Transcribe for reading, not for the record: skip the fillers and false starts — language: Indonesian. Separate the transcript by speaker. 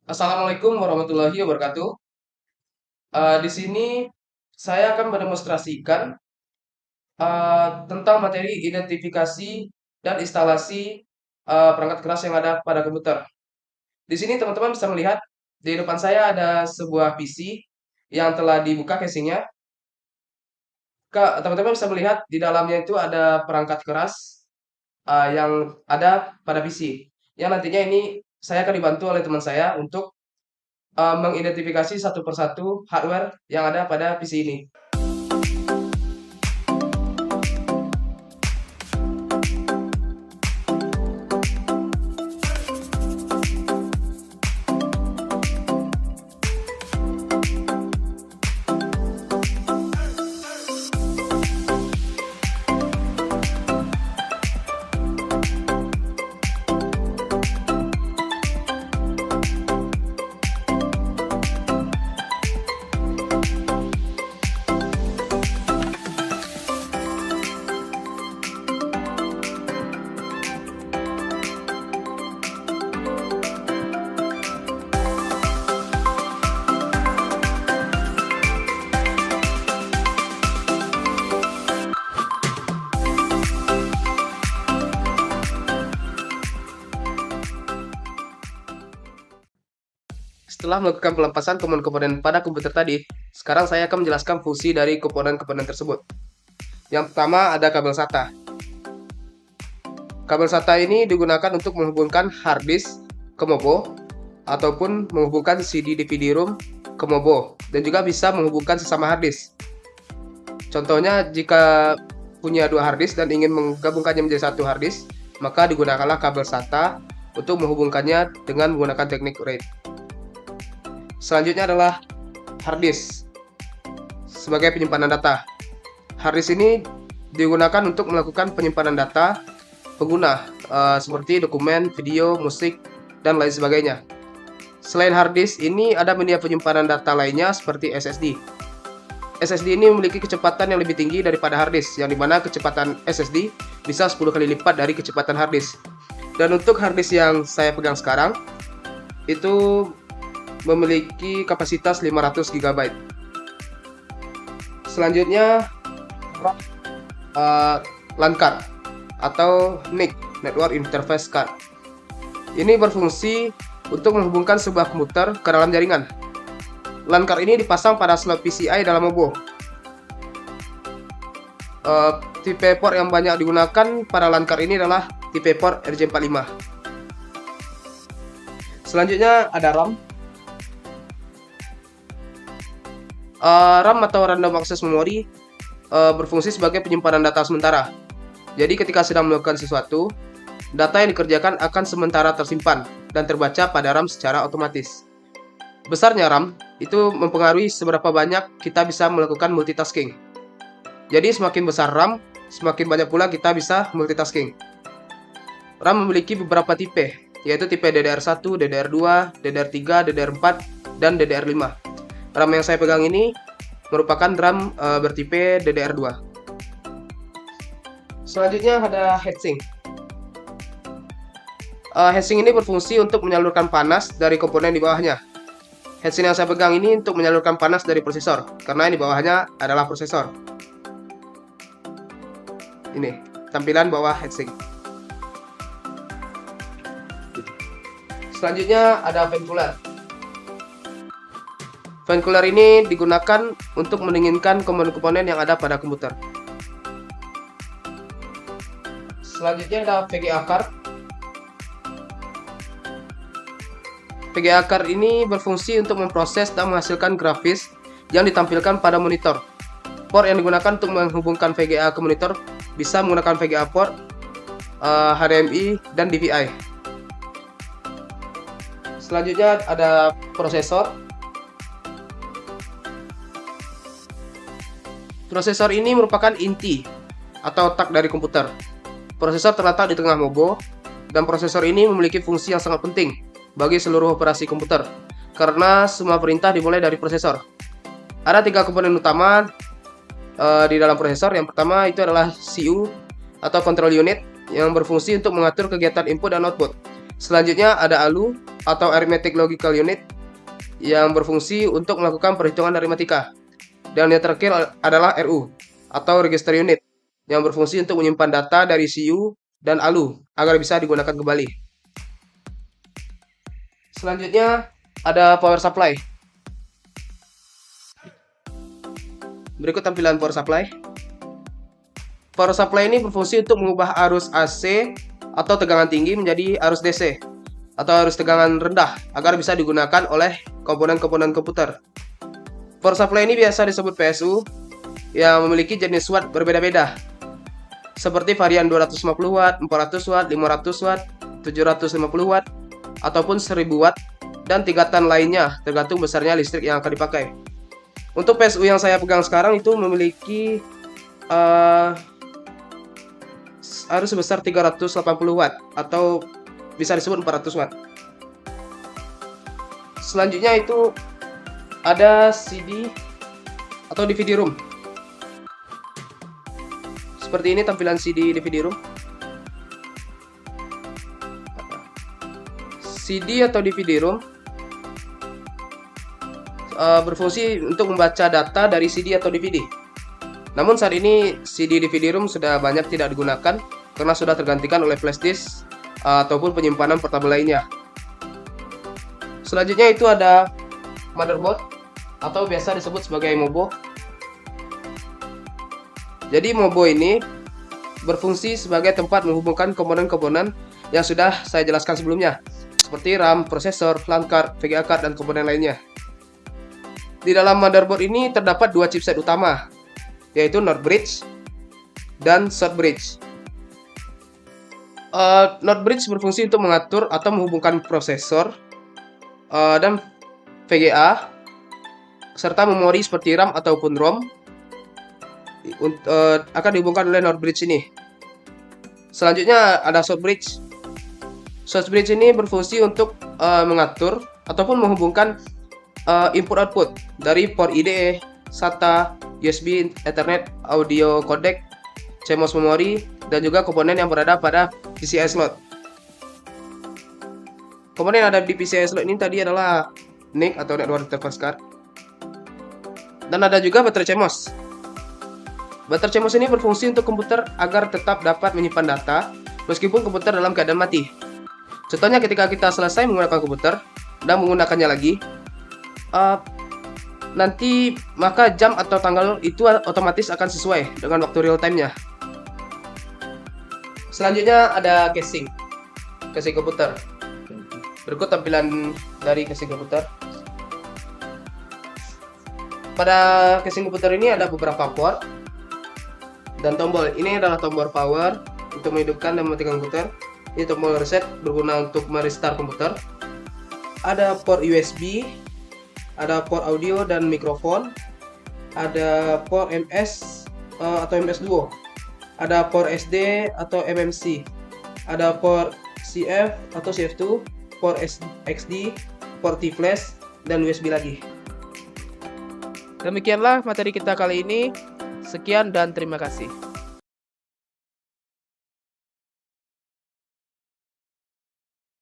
Speaker 1: Assalamualaikum warahmatullahi wabarakatuh. Di sini saya akan mendemonstrasikan tentang materi identifikasi dan instalasi perangkat keras yang ada pada komputer. Di sini teman-teman bisa melihat di depan saya ada sebuah PC yang telah dibuka casingnya. Teman-teman bisa melihat di dalamnya itu ada perangkat keras yang ada pada PC. Yang nantinya ini saya akan dibantu oleh teman saya untuk mengidentifikasi satu persatu hardware yang ada pada PC ini. Setelah melakukan pelepasan komponen-komponen pada komputer tadi, sekarang saya akan menjelaskan fungsi dari komponen-komponen tersebut. Yang pertama ada kabel SATA. Kabel SATA ini digunakan untuk menghubungkan hard disk ke MOBO ataupun menghubungkan CD/DVD-ROM ke MOBO dan juga bisa menghubungkan sesama hard disk. Contohnya jika punya dua hard disk dan ingin menggabungkannya menjadi satu hard disk, maka digunakanlah kabel SATA untuk menghubungkannya dengan menggunakan teknik RAID. Selanjutnya adalah hard disk sebagai penyimpanan data. Hard disk ini digunakan untuk melakukan penyimpanan data pengguna seperti dokumen, video, musik, dan lain sebagainya. Selain hard disk ini ada media penyimpanan data lainnya seperti SSD. SSD ini memiliki kecepatan yang lebih tinggi daripada hard disk, yang dimana kecepatan SSD bisa 10 kali lipat dari kecepatan hard disk. Dan untuk hard disk yang saya pegang sekarang itu memiliki kapasitas 500 GB. Selanjutnya LAN card atau NIC, Network Interface Card. Ini berfungsi untuk menghubungkan sebuah komputer ke dalam jaringan. LAN card ini dipasang pada slot PCI dalam MOBO. Tipe port yang banyak digunakan pada LAN card ini adalah tipe port RJ45. Selanjutnya ada RAM. RAM atau Random Access Memory berfungsi sebagai penyimpanan data sementara. Jadi ketika sedang melakukan sesuatu, data yang dikerjakan akan sementara tersimpan dan terbaca pada RAM secara otomatis. Besarnya RAM itu mempengaruhi seberapa banyak kita bisa melakukan multitasking. Jadi semakin besar RAM, semakin banyak pula kita bisa multitasking. RAM memiliki beberapa tipe, yaitu tipe DDR1, DDR2, DDR3, DDR4, dan DDR5. RAM yang saya pegang ini merupakan RAM bertipe DDR2. Selanjutnya ada heatsink. Heatsink ini berfungsi untuk menyalurkan panas dari komponen di bawahnya. Heatsink yang saya pegang ini untuk menyalurkan panas dari prosesor, karena di bawahnya adalah prosesor. Ini tampilan bawah heatsink. Selanjutnya ada fan cooler. Fan cooler ini digunakan untuk mendinginkan komponen-komponen yang ada pada komputer. Selanjutnya ada VGA card. VGA card ini berfungsi untuk memproses dan menghasilkan grafis yang ditampilkan pada monitor. Port yang digunakan untuk menghubungkan VGA ke monitor bisa menggunakan VGA port, HDMI, dan DVI. Selanjutnya ada prosesor. Prosesor ini merupakan inti atau otak dari komputer. Prosesor terletak di tengah MOBO, dan prosesor ini memiliki fungsi yang sangat penting bagi seluruh operasi komputer, karena semua perintah dimulai dari prosesor. Ada 3 komponen utama di dalam prosesor. Yang pertama itu adalah CPU atau control unit yang berfungsi untuk mengatur kegiatan input dan output. Selanjutnya ada ALU atau Arithmetic Logical Unit yang berfungsi untuk melakukan perhitungan aritmatika. Dan yang terakhir adalah RU atau Register Unit yang berfungsi untuk menyimpan data dari CU dan ALU agar bisa digunakan kembali. Selanjutnya ada power supply. Berikut tampilan power supply. Power supply ini berfungsi untuk mengubah arus AC atau tegangan tinggi menjadi arus DC atau arus tegangan rendah agar bisa digunakan oleh komponen-komponen komputer. Power supply ini biasa disebut PSU yang memiliki jenis watt berbeda-beda, seperti varian 250 watt, 400 watt, 500 watt, 750 watt, ataupun 1000 watt, dan tingkatan lainnya tergantung besarnya listrik yang akan dipakai. Untuk PSU yang saya pegang sekarang itu memiliki arus sebesar 380 watt atau bisa disebut 400 watt. Selanjutnya itu ada CD atau DVD room. Seperti ini tampilan CD DVD room. CD atau DVD room berfungsi untuk membaca data dari CD atau DVD. Namun saat ini CD DVD room sudah banyak tidak digunakan karena sudah tergantikan oleh flash disk ataupun penyimpanan portable lainnya. Selanjutnya itu ada motherboard atau biasa disebut sebagai MOBO. Jadi MOBO ini berfungsi sebagai tempat menghubungkan komponen-komponen yang sudah saya jelaskan sebelumnya, seperti RAM, prosesor, LAN card, VGA card, dan komponen lainnya. Di dalam motherboard ini terdapat dua chipset utama, yaitu North Bridge dan South Bridge. North Bridge berfungsi untuk mengatur atau menghubungkan prosesor dan VGA serta memori seperti RAM ataupun ROM akan dihubungkan oleh North Bridge ini. Selanjutnya ada South Bridge. South Bridge ini berfungsi untuk mengatur ataupun menghubungkan input-output dari port IDE, SATA, USB, Ethernet, audio codec, CMOS memori, dan juga komponen yang berada pada PCI slot. Komponen yang ada di PCI slot ini tadi adalah NIC atau Network Interface Card. Dan ada juga baterai CMOS. Baterai CMOS ini berfungsi untuk komputer agar tetap dapat menyimpan data meskipun komputer dalam keadaan mati. Contohnya ketika kita selesai menggunakan komputer dan menggunakannya lagi, nanti maka jam atau tanggal itu otomatis akan sesuai dengan waktu real time-nya. Selanjutnya ada casing komputer. Berikut tampilan dari casing komputer. Pada casing komputer ini ada beberapa port dan tombol. Ini adalah tombol power untuk menghidupkan dan mematikan komputer. Ini tombol reset berguna untuk merestart komputer. Ada port USB, ada port audio dan mikrofon, ada port MS atau MS Duo, ada port SD atau MMC, ada port CF atau CF2, port XD, port T-Flash, dan USB lagi. Demikianlah materi kita kali ini. Sekian dan terima kasih.